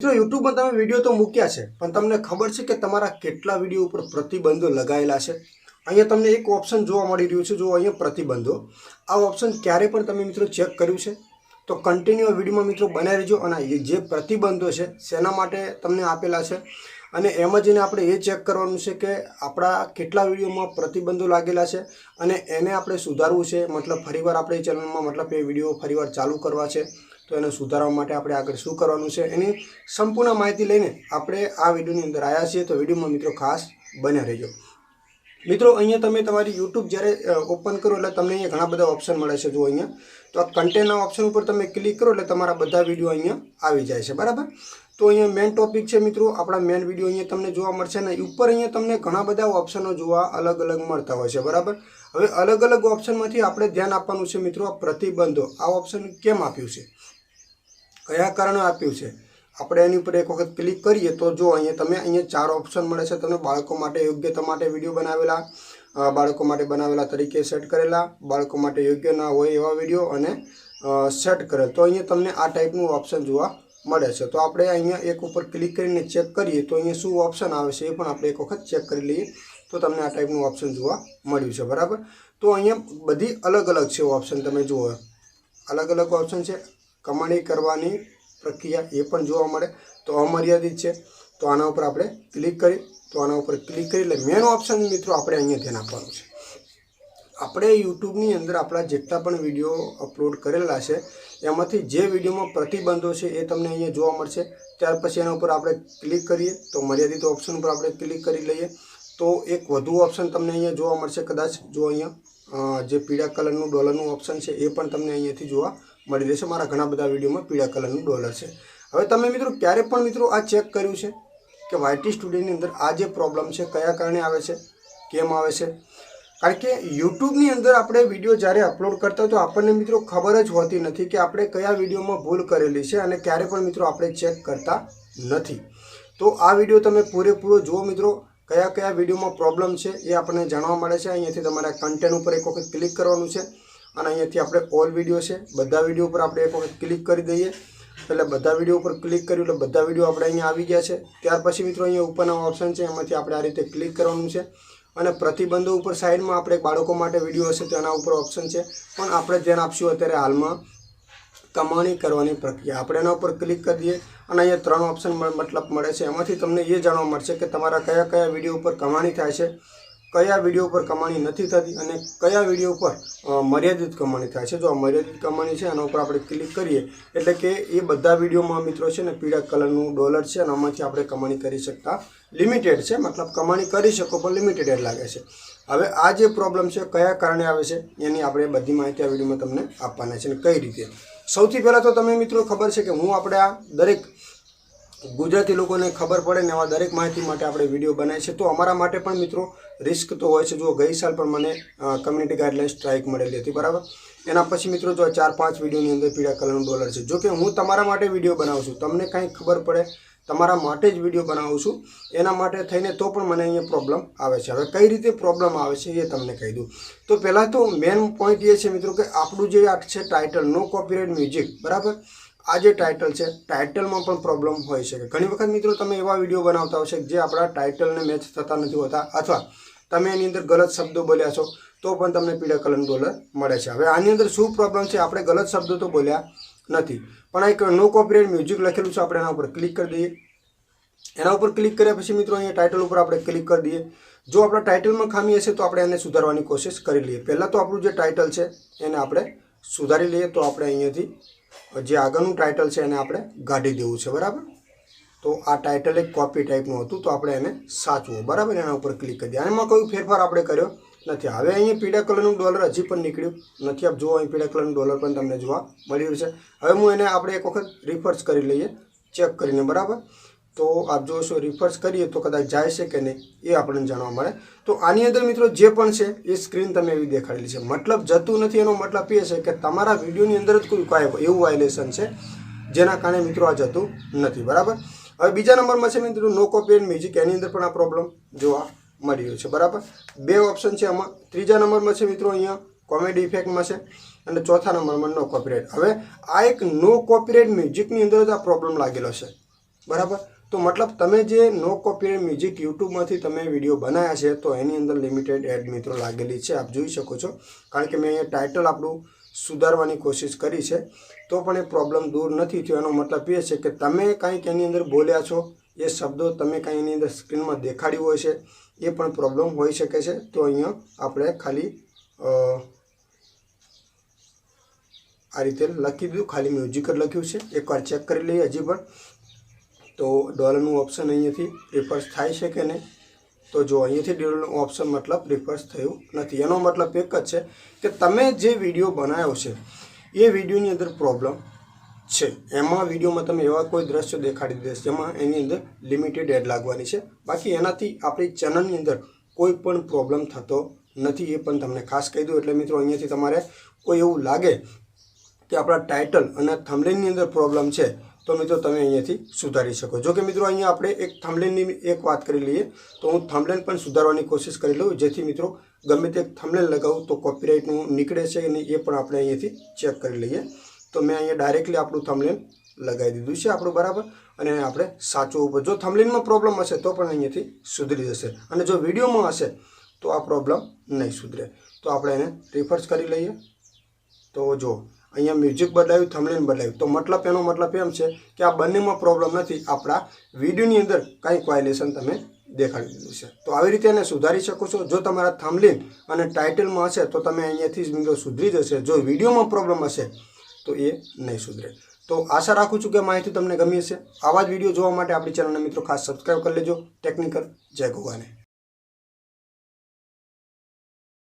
મિત્રો YouTube માં તમે વિડિયો તો મૂક્યા છે પણ તમને ખબર છે કે તમારા કેટલા વિડિયો ઉપર પ્રતિબંધો લગાવેલા છે। અહીંયા તમને એક ઓપ્શન જોવા મળી રહ્યું છે, જો અહીંયા પ્રતિબંધો, આ ઓપ્શન ક્યારે પણ તમે મિત્રો ચેક કર્યું છે તો કન્ટિન્યુ વિડિયોમાં મિત્રો બનાવી રહેજો અને જે પ્રતિબંધો છે શેના માટે તમને આપેલા છે અને એમાં જઈને આપણે એ ચેક કરવાનું છે કે આપણા કેટલા વિડિયોમાં પ્રતિબંધો લાગેલા છે અને એને આપણે સુધારવું છે। મતલબ ફરીવાર આપણે ચેનલમાં મતલબ એ વિડિયો ફરીવાર ચાલુ કરવા છે તો એને સુધારવા માટે આપણે આગળ શું કરવાનું છે એની સંપૂર્ણ માહિતી લઈને આપણે આ વિડિયોની અંદર આવ્યા છીએ। તો વિડિયોમાં મિત્રો ખાસ બન્યા રહેજો। મિત્રો અહીંયા તમે તમારી YouTube જ્યારે ઓપન કરો એટલે તમને અહીંયા ઘણા બધા ઓપ્શન મળે છે। જો અહીંયા તો આ કન્ટેન્ટના ઓપ્શન ઉપર તમે ક્લિક કરો એટલે તમારા બધા વિડિયો અહીંયા આવી જાય છે, બરાબર। તો અહીંયા મેન ટોપિક છે મિત્રો, આપણા મેન વિડિયો અહીંયા તમને જોવા મળશે ને ઉપર અહીંયા તમને ઘણા બધા ઓપ્શનો જોવા અલગ અલગ મળતા હોય છે, બરાબર। હવે અલગ અલગ ઓપ્શનમાંથી આપણે ધ્યાન આપવાનું છે મિત્રો, આ પ્રતિબંધો આ ઓપ્શન કેમ આપ્યું છે, કયા કારણે આપ્યું છે, આપણે એની ઉપર એક વખત ક્લિક કરીએ તો જો અહીંયા ચાર ઓપ્શન મળે છે તમને। બાળકો માટે યોગ્યતા માટે વિડિયો બનાવેલા, બાળકો માટે બનાવેલા તરીકે સેટ કરેલા, બાળકો માટે યોગ્ય ના હોય એવા વિડિયો અને સેટ કરેલ। તો અહીંયા તમને આ ટાઈપનું ઓપ્શન જોવા મળે છે। તો આપણે અહીંયા એક ઉપર ક્લિક કરીને ચેક કરીએ તો અહીંયા શું ઓપ્શન આવે છે એ પણ આપણે એક વખત ચેક કરી લઈએ તો તમને આ ટાઈપનું ઓપ્શન જોવા મળ્યું છે, બરાબર। તો અહીંયા બધી અલગ અલગ છે ઓપ્શન, તમે જુઓ અલગ અલગ ઓપ્શન છે। કમાણી કરવાની પ્રક્રિયા એ પણ જોવા મળે તો અમર્યાદિત છે, તો આના ઉપર આપણે ક્લિક કરી એટલે મેન ઓપ્શન મિત્રો આપણે અહીંયા ધ્યાન આપવાનું છે। આપણે યુટ્યુબની અંદર આપણા જેટલા પણ વિડીયો અપલોડ કરેલા છે એમાંથી જે વિડીયોમાં પ્રતિબંધો છે એ તમને અહીંયા જોવા મળશે। ત્યાર પછી એના ઉપર આપણે ક્લિક કરીએ તો મર્યાદિત ઓપ્શન ઉપર આપણે ક્લિક કરી લઈએ તો એક વધુ ઓપ્શન તમને અહીંયા જોવા મળશે કદાચ। જો અહીંયા જે પીળા કલરનું ડોલરનું ઓપ્શન છે એ પણ તમને અહીંયાથી જોવા મળી રહેશે। મારા ઘણા બધા વિડીયોમાં પીળા કલરનું ડોલર છે। હવે તમે મિત્રો ક્યારે પણ મિત્રો આ ચેક કર્યું છે કે YT સ્ટુડિયોની અંદર આ જે પ્રોબ્લેમ છે કયા કારણે આવે છે, કેમ આવે છે? કારણ કે યુટ્યુબની અંદર આપણે વિડીયો જ્યારે અપલોડ કરતા હોય તો આપણને મિત્રો ખબર જ હોતી નથી કે આપણે કયા વિડીયોમાં ભૂલ કરેલી છે અને ક્યારે પણ મિત્રો આપણે ચેક કરતા નથી। તો આ વિડીયો તમે પૂરેપૂરો જુઓ મિત્રો, કયા કયા વિડીયોમાં પ્રોબ્લેમ છે એ આપણને જાણવા મળે છે। અહીંયાથી તમારા કન્ટેન્ટ ઉપર એક વખત ક્લિક કરવાનું છે અને અહીંયાથી આપણે ઓલ વિડીયો છે બધા વિડીયો ઉપર આપણે એક વખત ક્લિક કરી દઈએ એટલે બધા વિડીયો ઉપર ક્લિક કર્યું એટલે બધા વિડીયો આપણે અહીંયા આવી ગયા છે। ત્યાર પછી મિત્રો અહીંયા ઉપરના ઓપ્શન છે એમાંથી આપણે આ રીતે ક્લિક કરવાનું છે અને પ્રતિબંધો ઉપર સાઈડમાં આપણે બાળકો માટે વિડીયો હશે તેના ઉપર ઓપ્શન છે પણ આપણે ધ્યાન આપશું અત્યારે હાલમાં કમાણી કરવાની પ્રક્રિયા, આપણે એના ઉપર ક્લિક કરી દઈએ અને અહીંયા ત્રણ ઓપ્શન મતલબ મળે છે। એમાંથી તમને એ જાણવા મળશે કે તમારા કયા કયા વિડીયો ઉપર કમાણી થાય છે, કયા વિડીયો ઉપર કમાણી નથી થતી અને કયા વિડીયો ઉપર મર્યાદિત કમાણી થાય છે। જો મર્યાદિત કમાણી છે એના ઉપર આપણે ક્લિક કરીએ એટલે કે એ બધા વિડીયોમાં મિત્રો છે ને પીળા કલરનું ડોલર છે અને આમાંથી આપણે કમાણી કરી શકતા લિમિટેડ છે, મતલબ કમાણી કરી શકો પણ લિમિટેડ લાગે છે। હવે આ જે પ્રોબ્લેમ છે કયા કારણે આવે છે એની આપણે બધી માહિતી આ વિડીયોમાં તમને આપવાના છે અને કઈ રીતે। સૌથી પહેલાં તો તમે મિત્રો ખબર છે કે હું આપણે આ દરેક ગુજરાતી લોકોને ખબર પડે ને એવા દરેક માહિતી માટે આપણે વિડીયો બનાવીએ છીએ। તો અમારા માટે પણ મિત્રો રિસ્ક તો હોય છે। જો ગઈ સાલ પણ મને કમ્યુનિટી ગાઈડલાઇન સ્ટ્રાઇક મળેલી હતી, બરાબર। એના પછી મિત્રો જો 4-5 વિડીયોની અંદર પીળા કલરનું ડોલર છે। જો કે હું તમારા માટે વિડીયો બનાવું છું, તમને કાંઈ ખબર પડે તમારા માટે જ વિડીયો બનાવું છું એના માટે થઈને તો પણ મને અહીંયા પ્રોબ્લેમ આવે છે। હવે કઈ રીતે પ્રોબ્લેમ આવે છે એ તમને કહી દઉં। તો પહેલાં તો મેન પોઈન્ટ એ છે મિત્રો કે આપણું જે આ છે ટાઇટલ નો કોપીરાઇટ મ્યુઝિક, બરાબર, આ જે ટાઇટલ છે ટાઇટલમાં પણ પ્રોબ્લેમ હોય છે। ઘણી વખત મિત્રો તમે એવા વિડીયો બનાવતા હશો જે આપણા ટાઇટલને મેચ થતા નથી હોતા અથવા તમે એની અંદર ગલત શબ્દો બોલ્યા છો તો પણ તમને પીળા કલરનું ડોલર મળે છે। હવે આની અંદર શું પ્રોબ્લેમ છે, આપણે ગલત શબ્દો તો બોલ્યા નથી પણ એક નો કોપીરાઇટ મ્યુઝિક લખેલું છે, આપણે એના ઉપર ક્લિક કરી દઈએ। એના ઉપર ક્લિક કર્યા પછી મિત્રો અહીંયા ટાઇટલ ઉપર આપણે ક્લિક કરી દઈએ। જો આપણા ટાઇટલમાં ખામી હશે તો આપણે એને સુધારવાની કોશિશ કરી લઈએ। પહેલાં તો આપણું જે ટાઇટલ છે એને આપણે સુધારી લઈએ। તો આપણે અહીંયાથી જે આગળનું ટાઇટલ છે એને આપણે કાઢી દેવું છે, બરાબર। તો આ ટાઇટલ એક કોપી ટાઈપનું હતું તો આપણે એને સાચવું, બરાબર, એના ઉપર ક્લિક કરી દઈએ। આમાં કોઈ ફેરફાર આપણે કર્યો નથી। હવે અહીંયા પીળા કલરનું ડોલર હજી પણ નીકળ્યું નથી, આપ જુઓ અહીં પીળા કલરનું ડોલર પણ તમને જોવા મળી રહ્યું છે। હવે હું એને આપણે એક વખત રિફર્સ કરી લઈએ ચેક કરીને, બરાબર। તો આપ જોશો રિફર્સ કરીએ તો કદાચ જાય છે કે નહીં એ આપણને જાણવા મળે। તો આની અંદર મિત્રો જે પણ છે એ સ્ક્રીન તમે એવી દેખાડેલી છે, મતલબ જતું નથી એનો મતલબ એ છે કે તમારા વિડીયોની અંદર જ કોઈ એવું વાયોલેશન છે જેના કારણે મિત્રો આ જતું નથી, બરાબર। હવે બીજા નંબરમાં છે મિત્રો નો કોપીરાઇટ મ્યુઝિક, એની અંદર પણ આ પ્રોબ્લેમ જોવા મળી રહ્યો છે, બરાબર। બે ઓપ્શન છે આમાં। ત્રીજા નંબરમાં છે મિત્રો અહીંયા કોમેડી ઇફેક્ટમાં છે અને ચોથા નંબરમાં નો કોપીરાઇટ। હવે આ એક નો કોપીરાઇટ મ્યુઝિકની અંદર જ આ પ્રોબ્લેમ લાગેલો છે, બરાબર. તો મતલબ તમે જે નો કોપીરાઇટ મ્યુઝિક યુટ્યુબમાંથી તમે વિડીયો બનાવ્યા છે તો એની અંદર લિમિટેડ એડ મિત્રો લાગેલી છે, આપ જોઈ શકો છો. કારણ કે મેં અહીંયા ટાઇટલ આપણું સુધારવાની કોશિશ કરી છે તો પણ એ પ્રોબ્લેમ દૂર નથી થયો. એનો મતલબ એ છે કે તમે કંઈક એની અંદર બોલ્યા છો, એ શબ્દો તમે કંઈ એની અંદર સ્ક્રીનમાં દેખાડ્યું હોય છે, એ પણ પ્રોબ્લેમ હોઈ શકે છે. તો અહીંયા આપણે ખાલી આ રીતે લખી દીધું, ખાલી મ્યુઝિક જ લખ્યું છે. એકવાર ચેક કરી લઈએ હજી પણ. તો ડોલરનું ઓપ્શન અહીંયાથી રિફર્સ થાય છે કે નહીં? તો જો અહીંયાથી ડોલરનું ઓપ્શન મતલબ રિફર્સ થયું નથી. એનો મતલબ એક જ છે કે તમે જે વિડીયો બનાવ્યો છે એ વિડીયોની અંદર પ્રોબ્લેમ છે. એમાં વિડીયોમાં તમે એવા કોઈ દ્રશ્યો દેખાડી દેશે જેમાં એની અંદર લિમિટેડ એડ લાગવાની છે. બાકી એનાથી આપણી ચેનલની અંદર કોઈ પણ પ્રોબ્લેમ થતો નથી, એ પણ તમને ખાસ કહી દઉં. એટલે મિત્રો અહીંયાથી તમારે કોઈ એવું લાગે કે આપણા ટાઇટલ અને થંબનેલની અંદર પ્રોબ્લેમ છે તો મિત્રો તમે અહીંયાથી સુધારી શકો. જો કે મિત્રો અહીંયા આપણે એક થંબનેલની એક વાત કરી લઈએ તો હું થંબનેલ પણ સુધારવાની કોશિશ કરી લઉં, જેથી મિત્રો ગમે તે થંબનેલ લગાવું તો કોપીરાઇટનું નીકળે છે કે નહીં એ પણ આપણે અહીંયાથી ચેક કરી લઈએ. તો મેં અહીંયા ડાયરેક્ટલી આપણું થંબનેલ લગાવી દીધું છે આપણું, બરાબર. અને આપણે સાચું ઉપર જો થંબનેલમાં પ્રોબ્લેમ હશે તો પણ અહીંયાથી સુધરી જશે, અને જો વિડીયોમાં હશે તો આ પ્રોબ્લેમ નહીં સુધરે. તો આપણે એને રિફર્સ કરી લઈએ. તો જો અહીંયા મ્યુઝિક બદલાયું, થંબનેલ બદલાયું, તો મતલબ એનો મતલબ એમ છે કે આ બંનેમાં પ્રોબ્લેમ નથી, આપણા વિડીયોની અંદર કંઈક વાયોલેશન તમે દેખાડી દીધું છે. તો આવી રીતે એને સુધારી શકો છો. જો તમારા થંબનેલ અને ટાઇટલમાં હશે તો તમે અહીંયાથી જ મિત્રો સુધરી જશે. જો વિડીયોમાં પ્રોબ્લેમ હશે તો એ નહીં સુધરે. તો આશા રાખું છું કે માહિતી તમને ગમી હશે. આવા જ વિડીયો જોવા માટે આપણી ચેનલને મિત્રો ખાસ સબસ્ક્રાઈબ કરી લેજો. ટેકનિકલ જય ગોગાને.